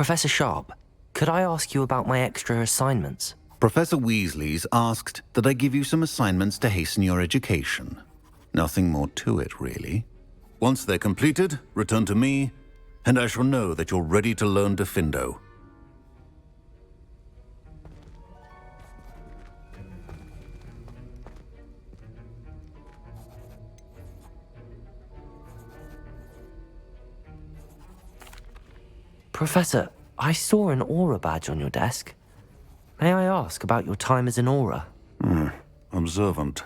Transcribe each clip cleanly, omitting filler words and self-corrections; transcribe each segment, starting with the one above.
Professor Sharp, could I ask you about my extra assignments? Professor Weasley's asked that I give you some assignments to hasten your education. Nothing more to it, really. Once they're completed, return to me, and I shall know that you're ready to learn Diffindo. Professor, I saw an aura badge on your desk. May I ask about your time as an aura? Observant.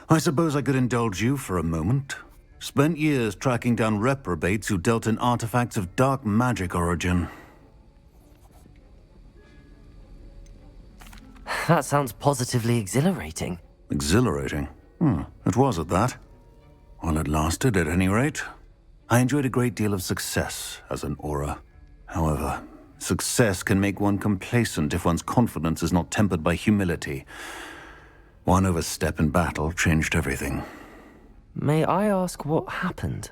I suppose I could indulge you for a moment. Spent years tracking down reprobates who dealt in artifacts of dark magic origin. That sounds positively exhilarating. Exhilarating? It was at that. While it lasted, at any rate. I enjoyed a great deal of success as an aura. However, success can make one complacent if one's confidence is not tempered by humility. One overstep in battle changed everything. May I ask what happened?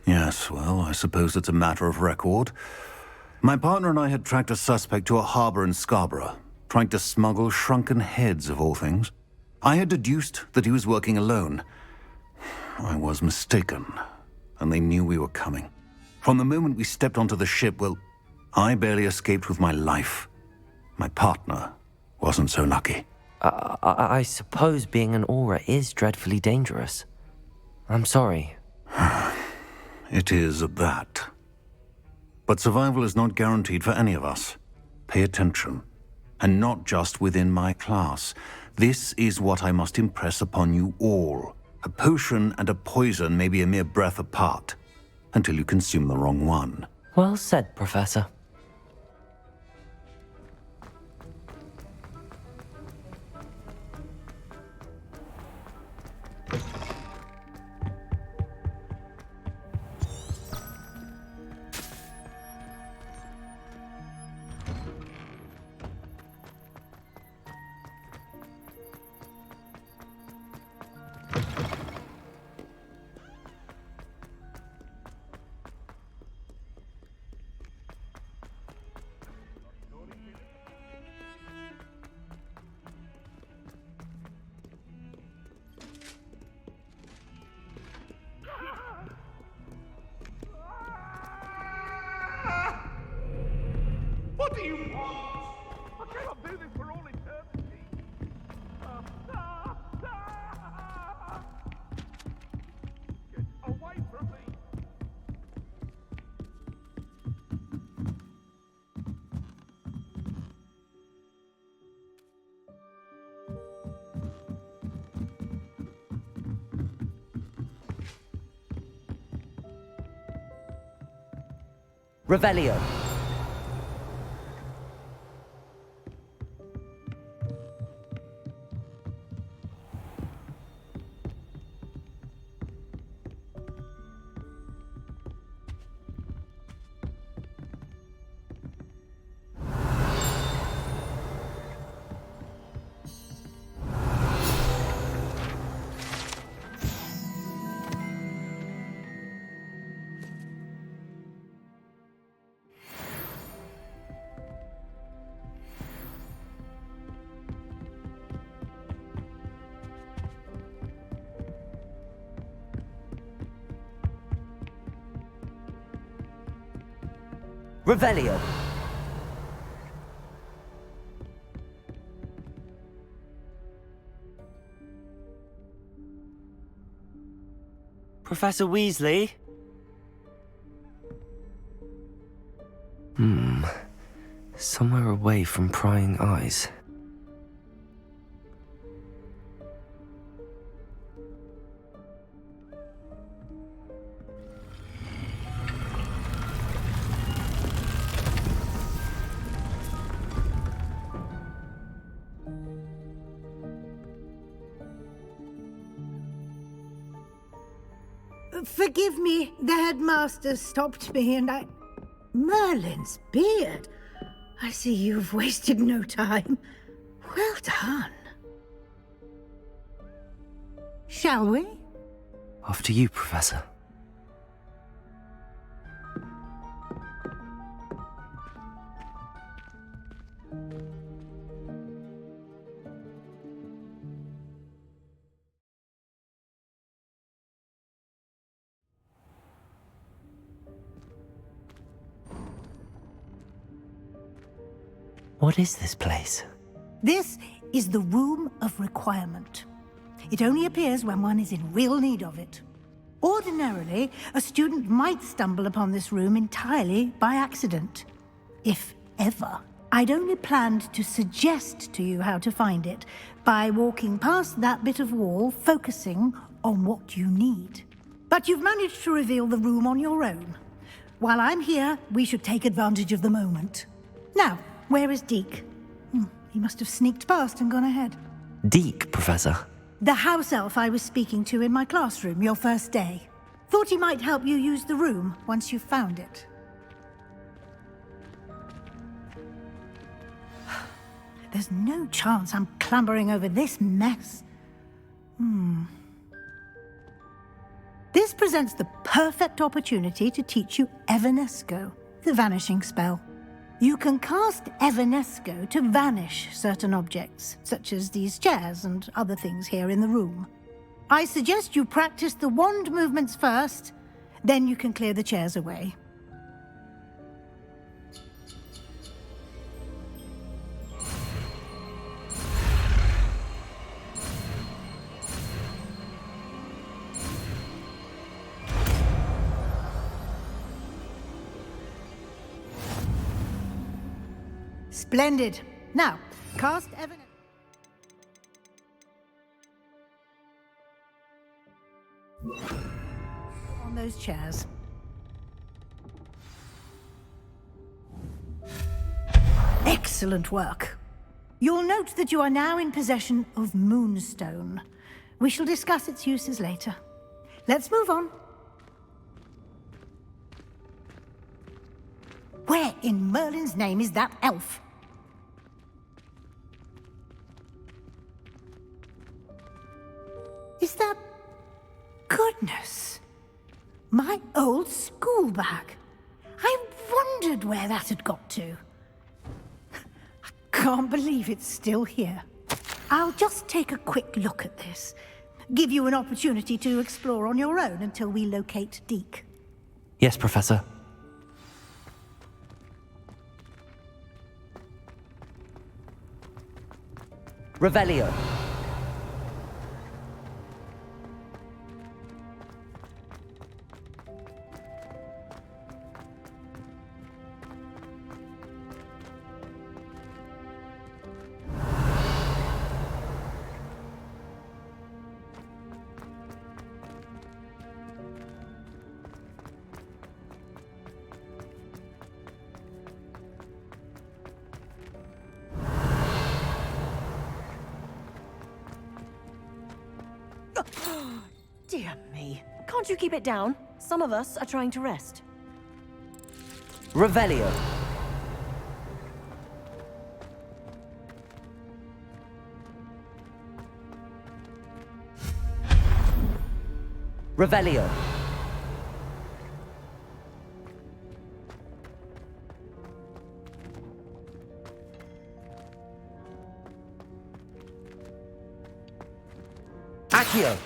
Yes, well, I suppose it's a matter of record. My partner and I had tracked a suspect to a harbor in Scarborough, trying to smuggle shrunken heads of all things. I had deduced that he was working alone. I was mistaken, and they knew we were coming. From the moment we stepped onto the ship, well, I barely escaped with my life. My partner wasn't so lucky. I suppose being an aura is dreadfully dangerous. I'm sorry. It is at that. But survival is not guaranteed for any of us. Pay attention. And not just within my class. This is what I must impress upon you all. A potion and a poison may be a mere breath apart, until you consume the wrong one. Well said, Professor. What do you want? I cannot do this for all eternity. Get away from me. Revelio. Revelio. Professor Weasley? Somewhere away from prying eyes. Forgive me, the headmaster stopped me and I... Merlin's beard. I see you've wasted no time. Well done. Shall we? After you, Professor. What is this place? This is the Room of Requirement. It only appears when one is in real need of it. Ordinarily, a student might stumble upon this room entirely by accident. If ever. I'd only planned to suggest to you how to find it by walking past that bit of wall, focusing on what you need. But you've managed to reveal the room on your own. While I'm here, we should take advantage of the moment. Now, where is Deke? He must have sneaked past and gone ahead. Deke, Professor. The house elf I was speaking to in my classroom your first day. Thought he might help you use the room once you've found it. There's no chance I'm clambering over this mess. This presents the perfect opportunity to teach you Evanesco, the vanishing spell. You can cast Evanesco to vanish certain objects, such as these chairs and other things here in the room. I suggest you practice the wand movements first, then you can clear the chairs away. Splendid. Now, cast Evan. On those chairs. Excellent work. You'll note that you are now in possession of Moonstone. We shall discuss its uses later. Let's move on. Where in Merlin's name is that elf? Is that... Goodness! My old school bag. I wondered where that had got to. I can't believe it's still here. I'll just take a quick look at this. Give you an opportunity to explore on your own until we locate Deke. Yes, Professor. Revelio. Dear me. Can't you keep it down? Some of us are trying to rest. Revelio. Revelio. Accio.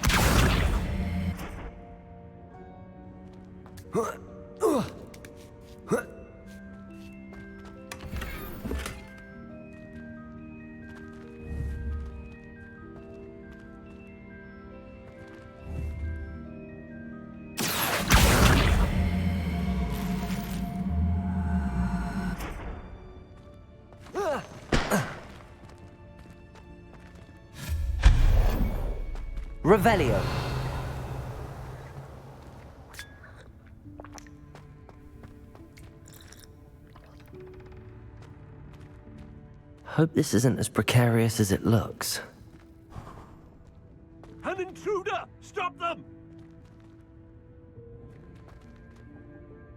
Revelio. Hope this isn't as precarious as it looks. An intruder! Stop them!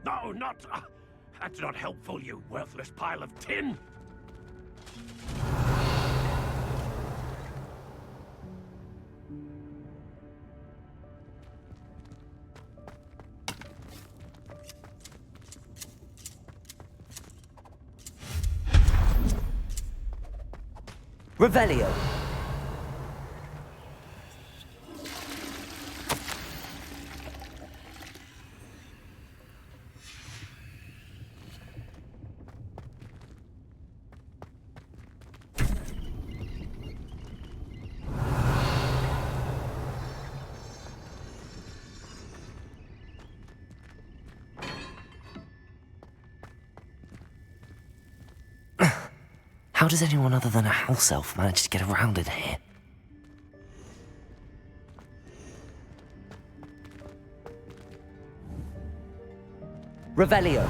No, not... that's not helpful, you worthless pile of tin! Revelio. How does anyone other than a house elf manage to get around in here? Revelio.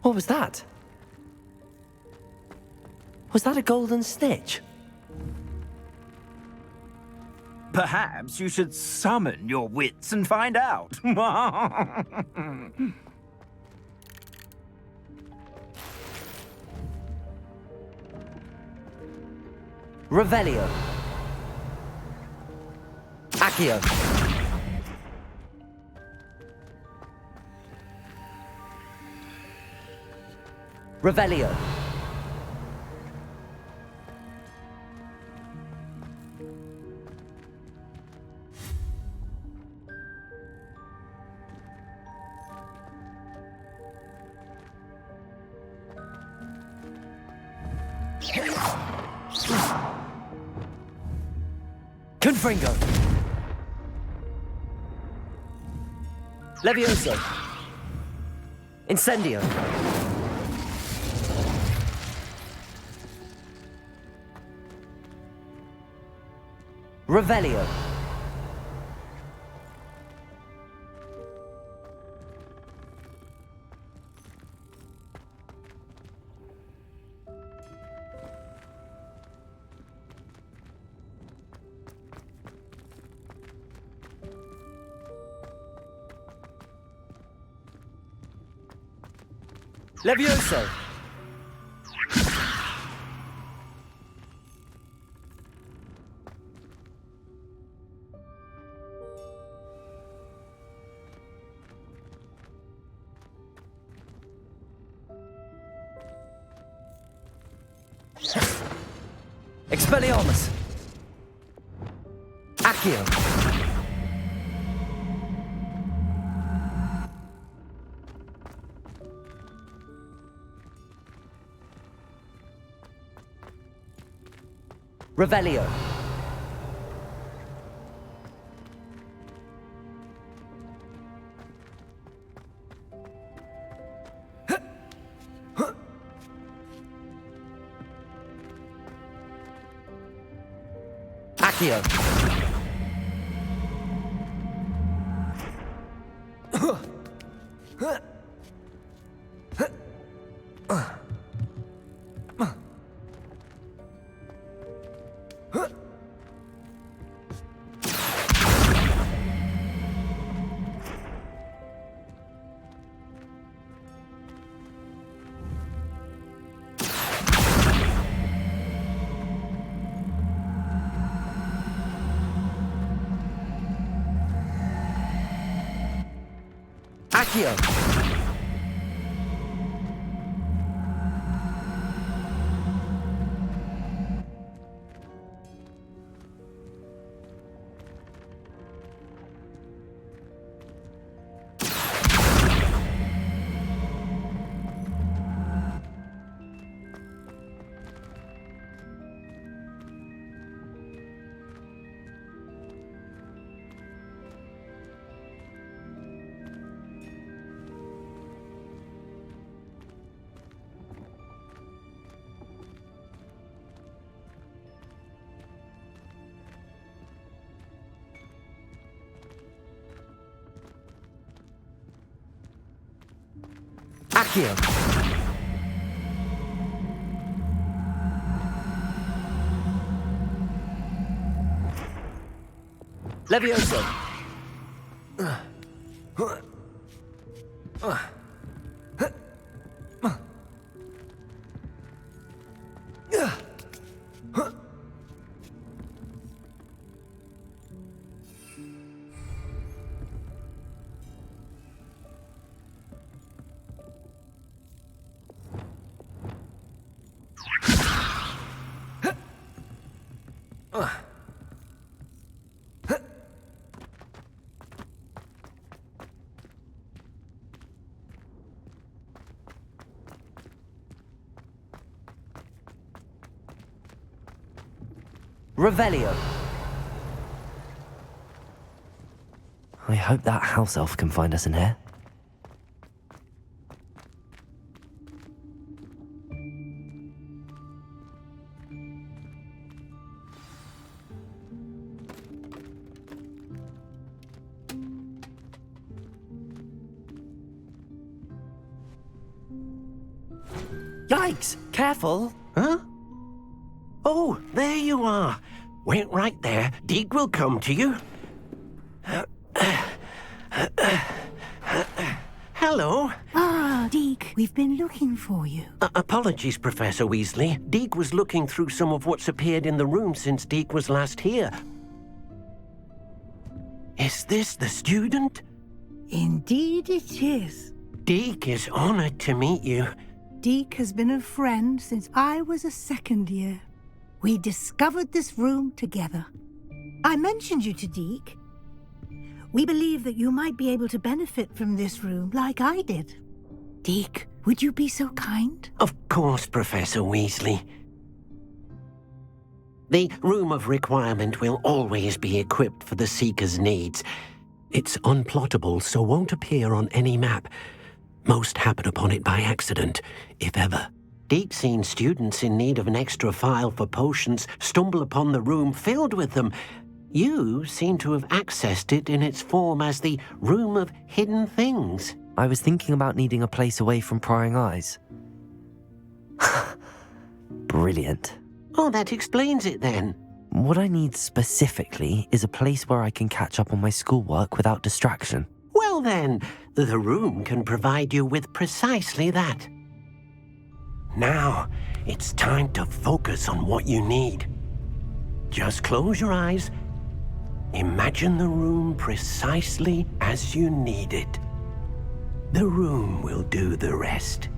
What was that? Was that a golden snitch? Perhaps you should summon your wits and find out. Revelio. Accio. Revelio. Confringo. Levioso. Incendio. Revelio. Levioso. Expelliarmus. Accio. Revelio. Accio. Accio. Accio. Levioso. Revelio. I hope that house elf can find us in here. Yikes! Careful! Huh? Oh, there you are. Wait right there. Deek will come to you. Hello. Ah, Deke, we've been looking for you. Apologies, Professor Weasley. Deek was looking through some of what's appeared in the room since Deek was last here. Is this the student? Indeed it is. Deek is honored to meet you. Deke has been a friend since I was a second year. We discovered this room together. I mentioned you to Deke. We believe that you might be able to benefit from this room like I did. Deke, would you be so kind? Of course, Professor Weasley. The Room of Requirement will always be equipped for the Seeker's needs. It's unplottable, so won't appear on any map. Most happen upon it by accident, if ever. Deke's seen students in need of an extra file for potions stumble upon the room filled with them. You seem to have accessed it in its form as the Room of Hidden Things. I was thinking about needing a place away from prying eyes. Brilliant. Oh, that explains it then. What I need specifically is a place where I can catch up on my schoolwork without distraction. Well then, the room can provide you with precisely that. Now, it's time to focus on what you need. Just close your eyes. Imagine the room precisely as you need it. The room will do the rest.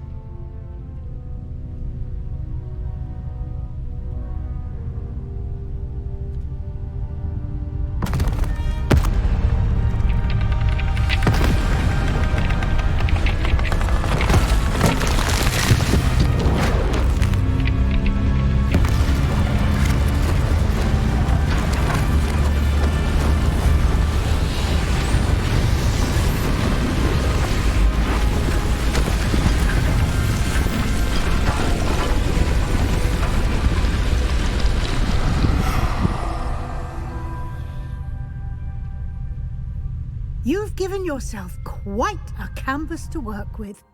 You've given yourself quite a canvas to work with.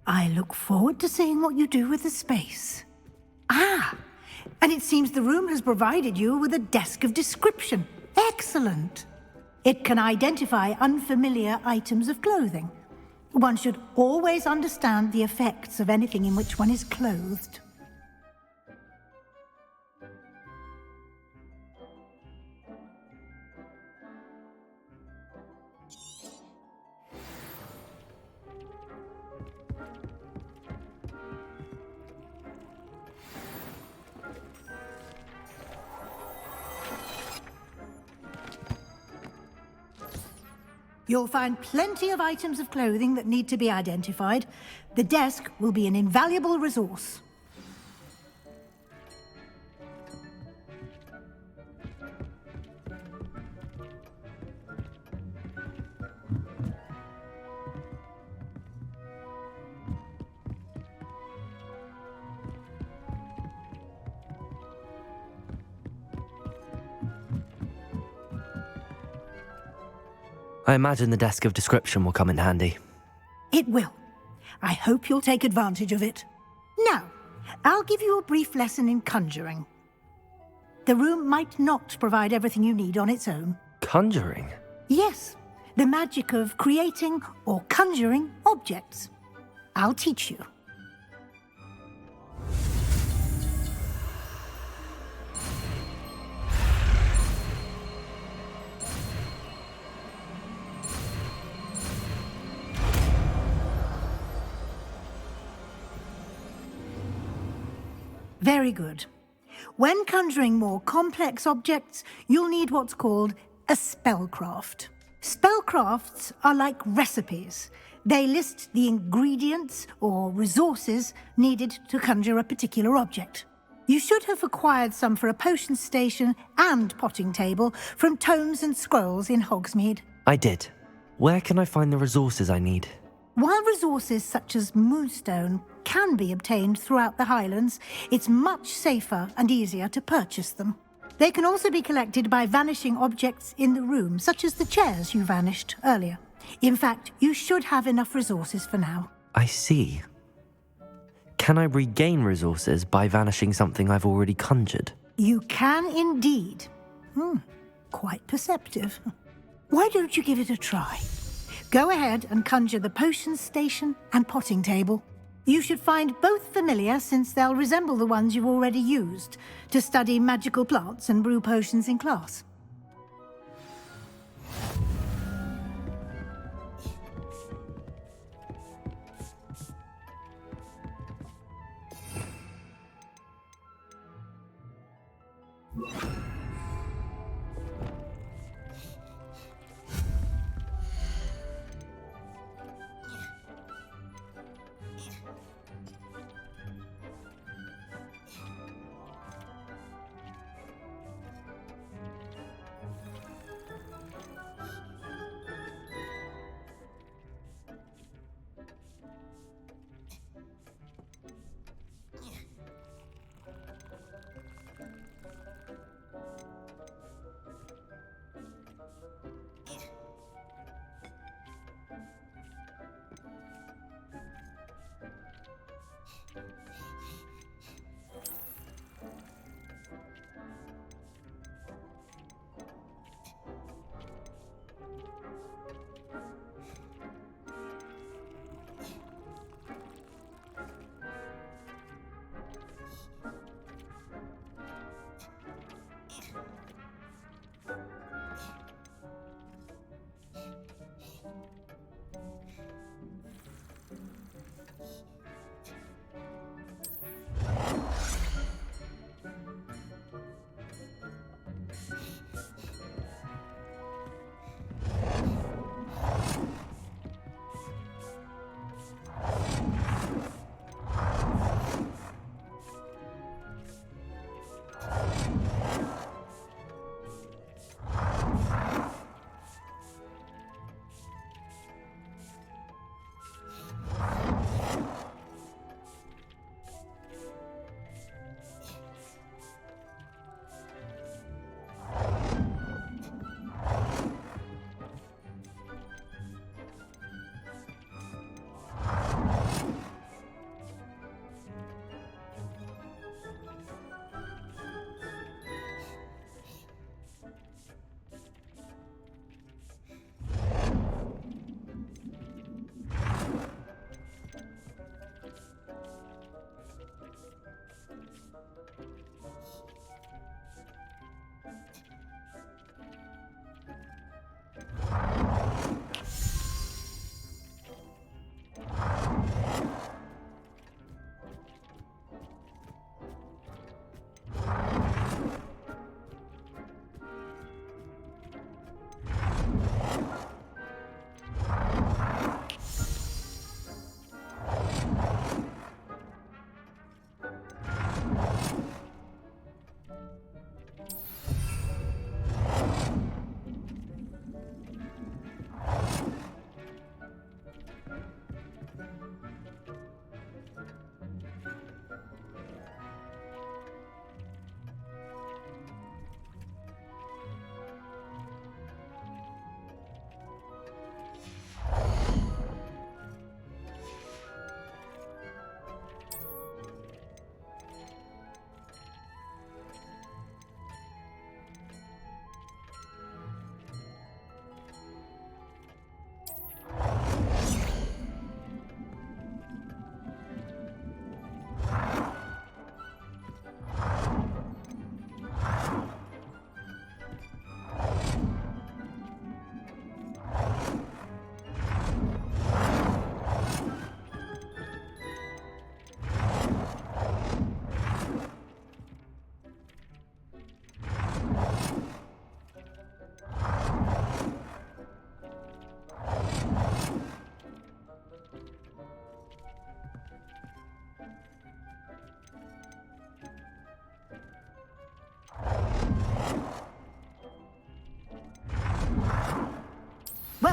I look forward to seeing what you do with the space. Ah, and it seems the room has provided you with a desk of description. Excellent. It can identify unfamiliar items of clothing. One should always understand the effects of anything in which one is clothed. You'll find plenty of items of clothing that need to be identified. The desk will be an invaluable resource. I imagine the desk of description will come in handy. It will. I hope you'll take advantage of it. Now, I'll give you a brief lesson in conjuring. The room might not provide everything you need on its own. Conjuring? Yes, the magic of creating or conjuring objects. I'll teach you. Very good. When conjuring more complex objects, you'll need what's called a spellcraft. Spellcrafts are like recipes. They list the ingredients or resources needed to conjure a particular object. You should have acquired some for a potion station and potting table from tomes and scrolls in Hogsmeade. I did. Where can I find the resources I need? While resources such as moonstone can be obtained throughout the Highlands, it's much safer and easier to purchase them. They can also be collected by vanishing objects in the room, such as the chairs you vanished earlier. In fact, you should have enough resources for now. I see. Can I regain resources by vanishing something I've already conjured? You can indeed. Quite perceptive. Why don't you give it a try? Go ahead and conjure the potion station and potting table. You should find both familiar, since they'll resemble the ones you've already used to study magical plants and brew potions in class.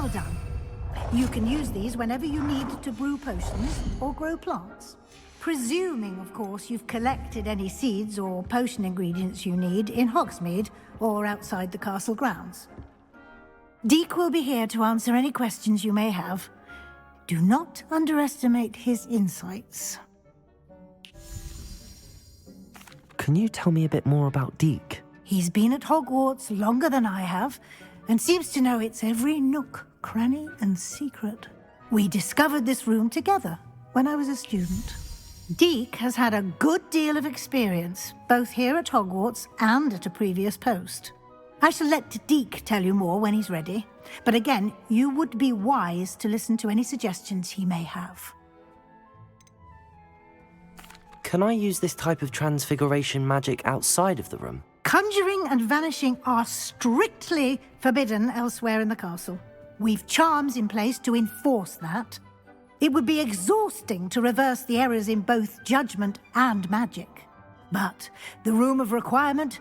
Well done. You can use these whenever you need to brew potions or grow plants. Presuming, of course, you've collected any seeds or potion ingredients you need in Hogsmeade or outside the castle grounds. Deke will be here to answer any questions you may have. Do not underestimate his insights. Can you tell me a bit more about Deke? He's been at Hogwarts longer than I have, and seems to know its every nook, cranny, and secret. We discovered this room together when I was a student. Deke has had a good deal of experience, both here at Hogwarts and at a previous post. I shall let Deke tell you more when he's ready, but again, you would be wise to listen to any suggestions he may have. Can I use this type of transfiguration magic outside of the room? Conjuring and vanishing are strictly forbidden elsewhere in the castle. We've charms in place to enforce that. It would be exhausting to reverse the errors in both judgment and magic. But the Room of Requirement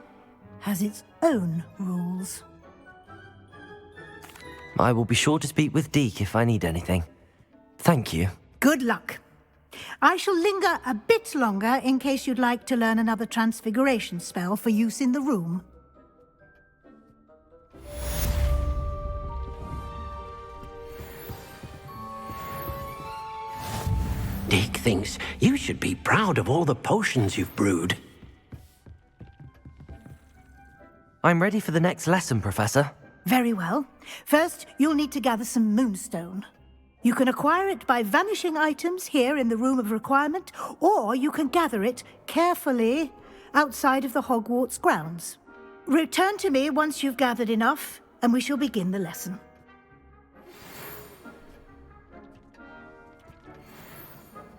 has its own rules. I will be sure to speak with Deke if I need anything. Thank you. Good luck. I shall linger a bit longer in case you'd like to learn another transfiguration spell for use in the room. Deke thinks you should be proud of all the potions you've brewed. I'm ready for the next lesson, Professor. Very well. First, you'll need to gather some moonstone. You can acquire it by vanishing items here in the Room of Requirement, or you can gather it carefully outside of the Hogwarts grounds. Return to me once you've gathered enough, and we shall begin the lesson.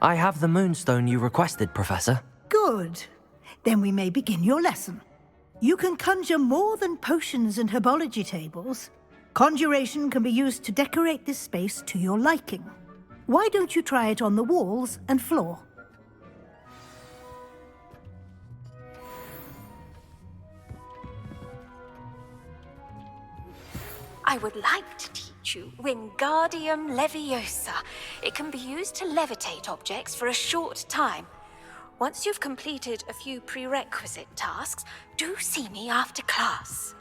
I have the moonstone you requested, Professor. Good. Then we may begin your lesson. You can conjure more than potions and herbology tables. Conjuration can be used to decorate this space to your liking. Why don't you try it on the walls and floor? I would like to teach you Wingardium Leviosa. It can be used to levitate objects for a short time. Once you've completed a few prerequisite tasks, do see me after class.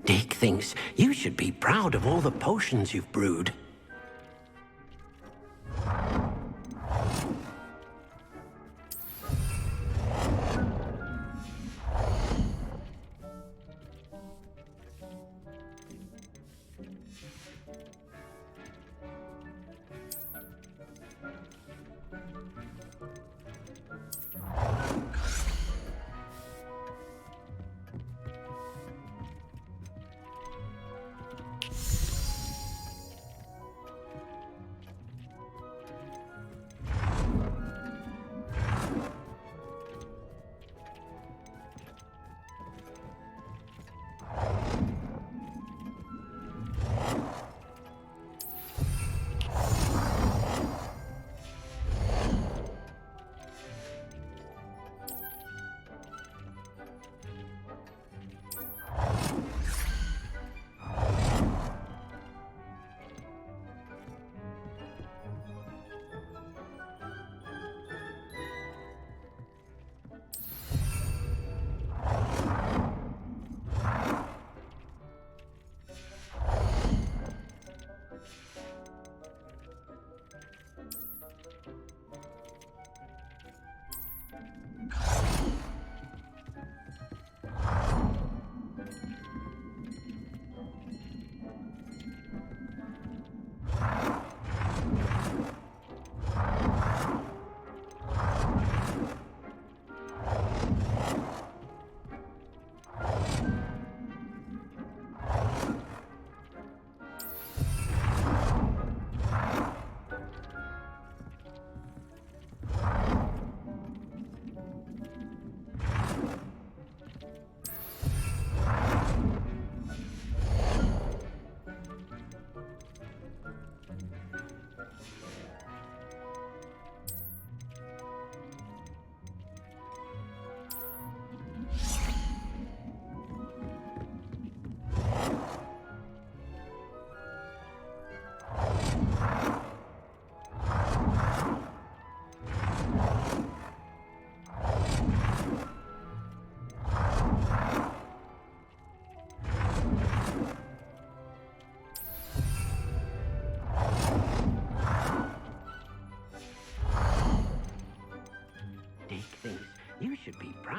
Deke thinks you should be proud of all the potions you've brewed.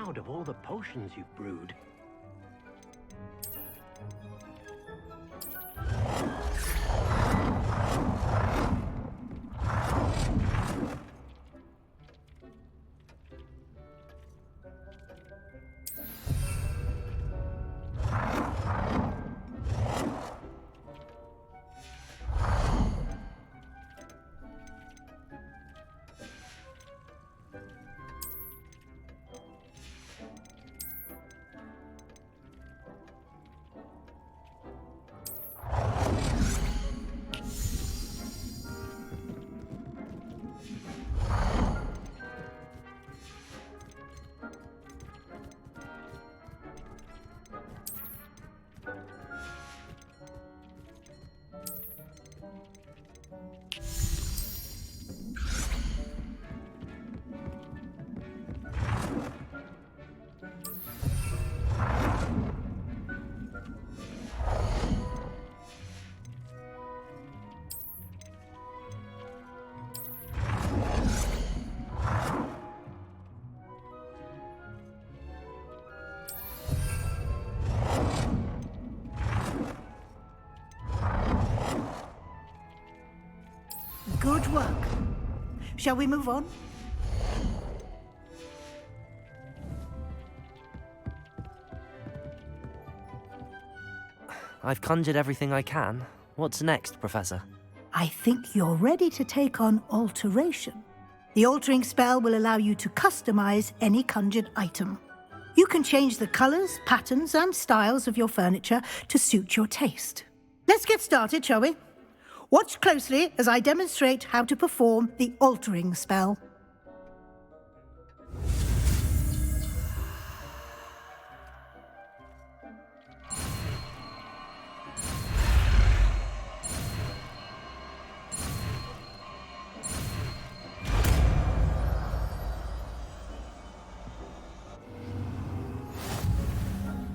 proud of all the potions you've brewed. Good work. Shall we move on? I've conjured everything I can. What's next, Professor? I think you're ready to take on alteration. The altering spell will allow you to customize any conjured item. You can change the colors, patterns, and styles of your furniture to suit your taste. Let's get started, shall we? Watch closely as I demonstrate how to perform the altering spell.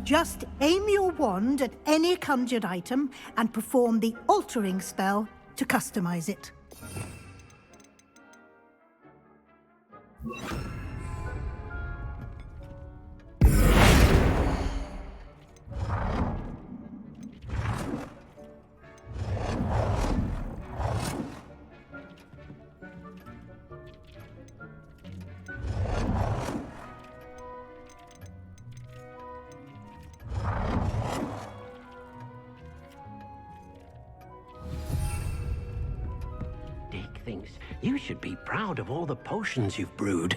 Just aim your wand at any conjured item and perform the altering spell to customize it. Thinks you should be proud of all the potions you've brewed.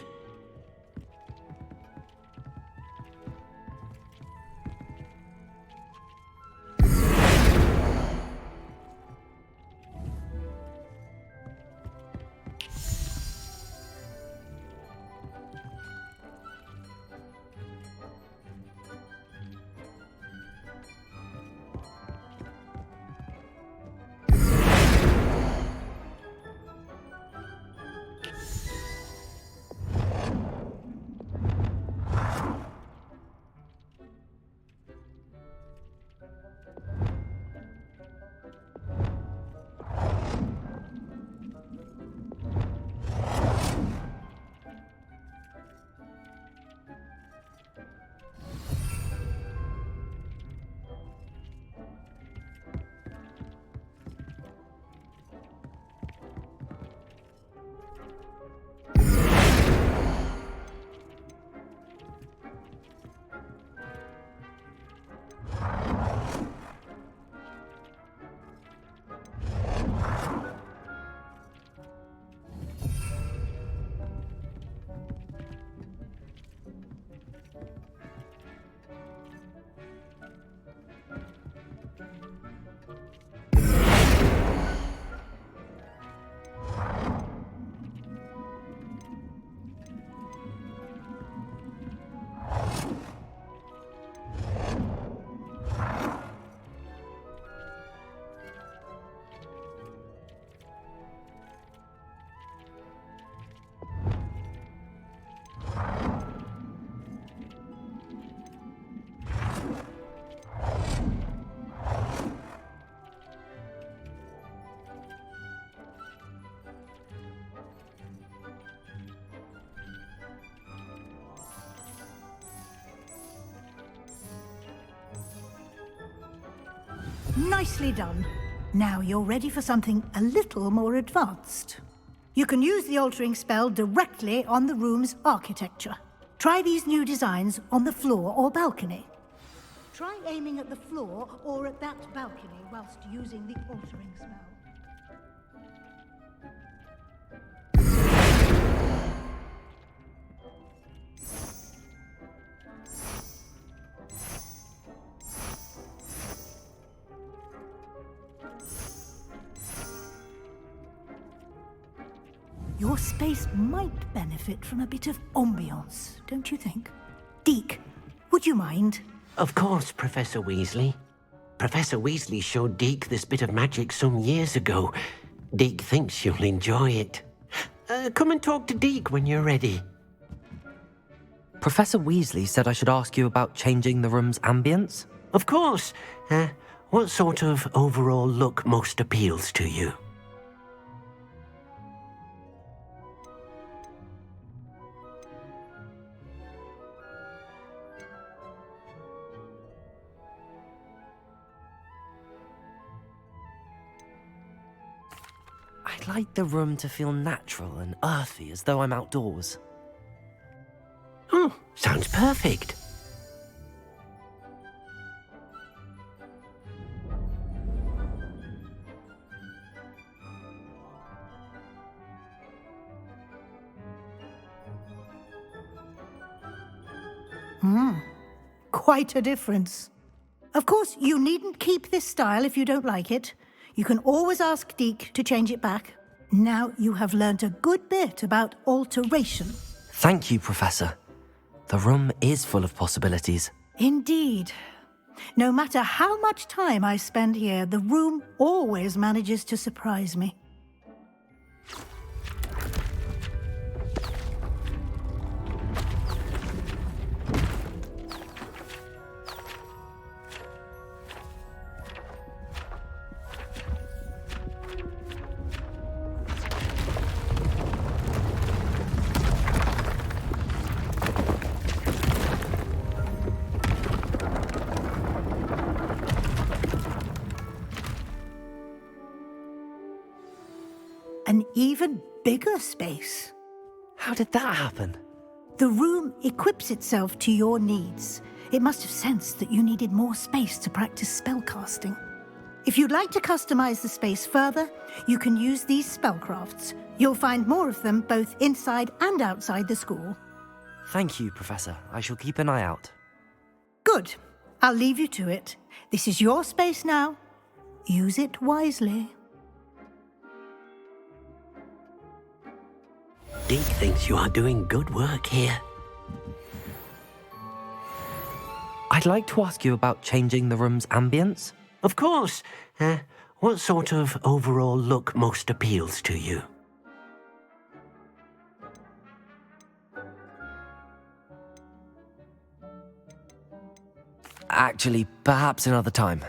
Nicely done. Now you're ready for something a little more advanced. You can use the altering spell directly on the room's architecture. Try these new designs on the floor or balcony. Try aiming at the floor or at that balcony whilst using the altering spell. Your space might benefit from a bit of ambiance, don't you think? Deke, would you mind? Of course, Professor Weasley. Professor Weasley showed Deke this bit of magic some years ago. Deke thinks you'll enjoy it. Come and talk to Deke when you're ready. Professor Weasley said I should ask you about changing the room's ambience? Of course. What sort of overall look most appeals to you? I'd like the room to feel natural and earthy, as though I'm outdoors. Oh, sounds perfect. Quite a difference. Of course, you needn't keep this style if you don't like it. You can always ask Deke to change it back. Now you have learnt a good bit about alteration. Thank you, Professor. The room is full of possibilities. Indeed. No matter how much time I spend here, the room always manages to surprise me. An even bigger space. How did that happen? The room equips itself to your needs. It must have sensed that you needed more space to practice spellcasting. If you'd like to customize the space further, you can use these spellcrafts. You'll find more of them both inside and outside the school. Thank you, Professor. I shall keep an eye out. Good. I'll leave you to it. This is your space now. Use it wisely. Deke thinks you are doing good work here. I'd like to ask you about changing the room's ambience. Of course. What sort of overall look most appeals to you? Actually, perhaps another time.